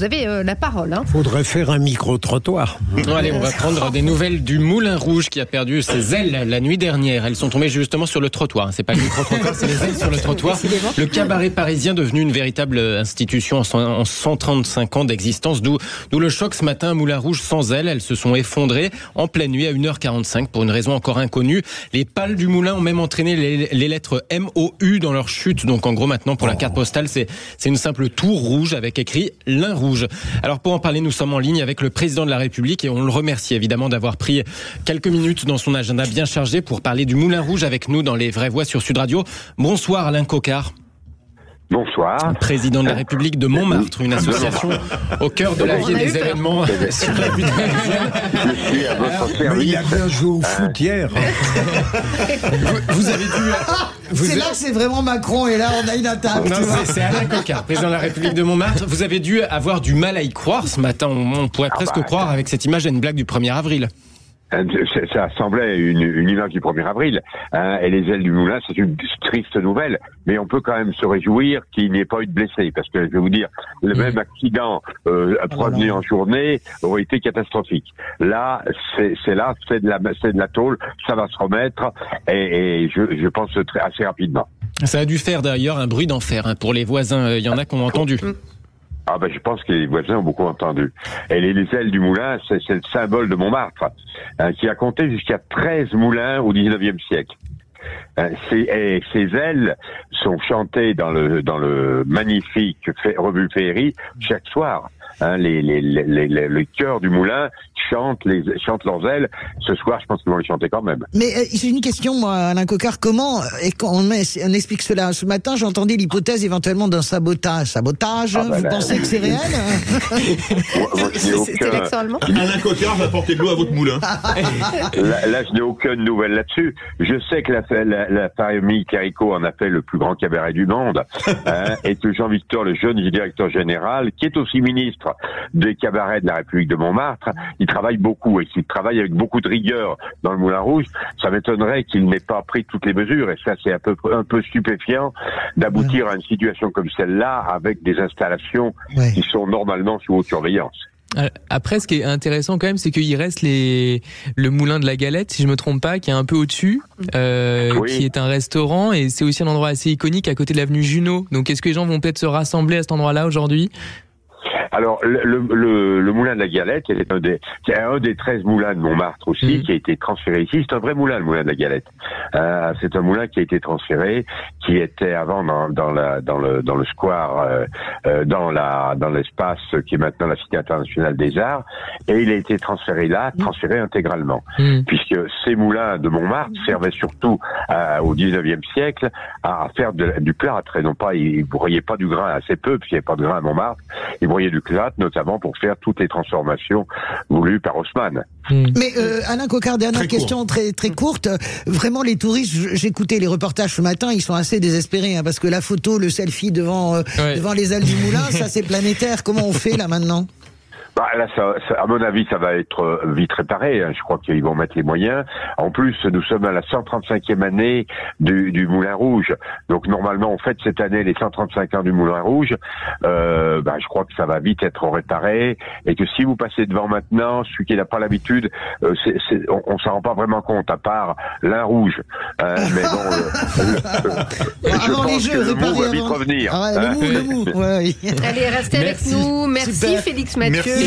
vous avez la parole. Faudrait faire un micro-trottoir. Bon, allez, on va prendre des nouvelles du Moulin Rouge qui a perdu ses ailes la nuit dernière. Elles sont tombées justement sur le trottoir. C'est pas le micro-trottoir, c'est les ailes sur le trottoir. Le cabaret parisien devenu une véritable institution en 135 ans d'existence. D'où le choc ce matin. Moulin Rouge sans ailes. Elles se sont effondrées en pleine nuit à 1h45 pour une raison encore inconnue. Les pales du moulin ont même entraîné les lettres MOU dans leur chute. Donc en gros maintenant pour la carte postale, c'est une simple tour rouge avec écrit Lin Rouge. Alors pour en parler, nous sommes en ligne avec le président de la République et on le remercie évidemment d'avoir pris quelques minutes dans son agenda bien chargé pour parler du Moulin Rouge avec nous dans Les Vraies Voix sur Sud Radio. Bonsoir Alain Coquart. Bonsoir. Président de la République de Montmartre, une association au cœur de la vie et des événements sur la butte parisienne. Je suis à votre Mais service. il a bien joué au foot hier. Vous avez dû... C'est là que c'est vraiment Macron et là on a une attaque. Non, c'est Alain Coquart, président de la République de Montmartre. Vous avez dû avoir du mal à y croire ce matin. On pourrait presque croire avec cette image à une blague du 1er avril. Ça semblait une image du 1er avril. Et les ailes du moulin, c'est une triste nouvelle. Mais on peut quand même se réjouir qu'il n'y ait pas eu de blessés. Parce que, je vais vous dire, le même accident prévenu en journée aurait été catastrophique. Là, c'est de la tôle. Ça va se remettre. Et je pense assez rapidement. Ça a dû faire d'ailleurs un bruit d'enfer pour les voisins. Il y en a qui ont entendu. Ah je pense que les voisins ont beaucoup entendu. Et les ailes du moulin, c'est le symbole de Montmartre, qui a compté jusqu'à 13 moulins au 19e siècle. Ces ailes sont chantées dans le magnifique revue Féerie chaque soir. Les chœurs du moulin chantent leurs ailes. Ce soir, je pense qu'ils vont les chanter quand même. Mais j'ai une question, moi, Alain Coquart. Comment on explique cela? Ce matin, j'entendais l'hypothèse éventuellement d'un sabotage. Vous pensez que c'est réel? C'est l'accent allemand. Alain Coquart va porter de l'eau à votre moulin. Là, je n'ai aucune nouvelle là-dessus. Je sais que la famille Caricot en a fait le plus grand cabaret du monde, et que Jean-Victor, le jeune directeur général, qui est aussi ministre des cabarets de la République de Montmartre, il travaille beaucoup et qu'il travaille avec beaucoup de rigueur dans le Moulin Rouge. Ça m'étonnerait qu'il n'ait pas pris toutes les mesures, et ça c'est un peu stupéfiant d'aboutir à une situation comme celle-là avec des installations qui sont normalement sous haute surveillance. Après, ce qui est intéressant quand même, c'est qu'il reste le moulin de la Galette, si je me trompe pas, qui est un peu au-dessus, qui est un restaurant, et c'est aussi un endroit assez iconique à côté de l'avenue Junot. Donc, est-ce que les gens vont peut-être se rassembler à cet endroit-là aujourd'hui ? Alors, le moulin de la Galette, c'est un des 13 moulins de Montmartre aussi, qui a été transféré ici. C'est un vrai moulin, le moulin de la Galette. C'est un moulin qui a été transféré, qui était avant dans le square, dans l'espace qui est maintenant la Cité internationale des arts, et il a été transféré intégralement. Puisque ces moulins de Montmartre servaient surtout au 19e siècle à faire du plâtre, et non pas, ils broyaient pas du grain, assez peu, puisqu'il n'y avait pas de grain à Montmartre. Ils broyaient du plâtre, notamment pour faire toutes les transformations voulues par Haussmann. Mais Alain Coquart, dernière question très très courte. Vraiment, les touristes, j'écoutais les reportages ce matin, ils sont assez désespérés, parce que la photo, le selfie devant les ailes du moulin, ça c'est planétaire. Comment on fait là maintenant ? Là, à mon avis, ça va être vite réparé. Je crois qu'ils vont mettre les moyens. En plus, nous sommes à la 135e année du Moulin Rouge. Donc, normalement, on fête cette année les 135 ans du Moulin Rouge. Je crois que ça va vite être réparé. Et que si vous passez devant maintenant, celui qui n'a pas l'habitude, on s'en rend pas vraiment compte, à part Lin Rouge. Mais bon, je pense que le mot va vite revenir. Le mou. Allez, restez avec nous. Merci Félix Mathieu.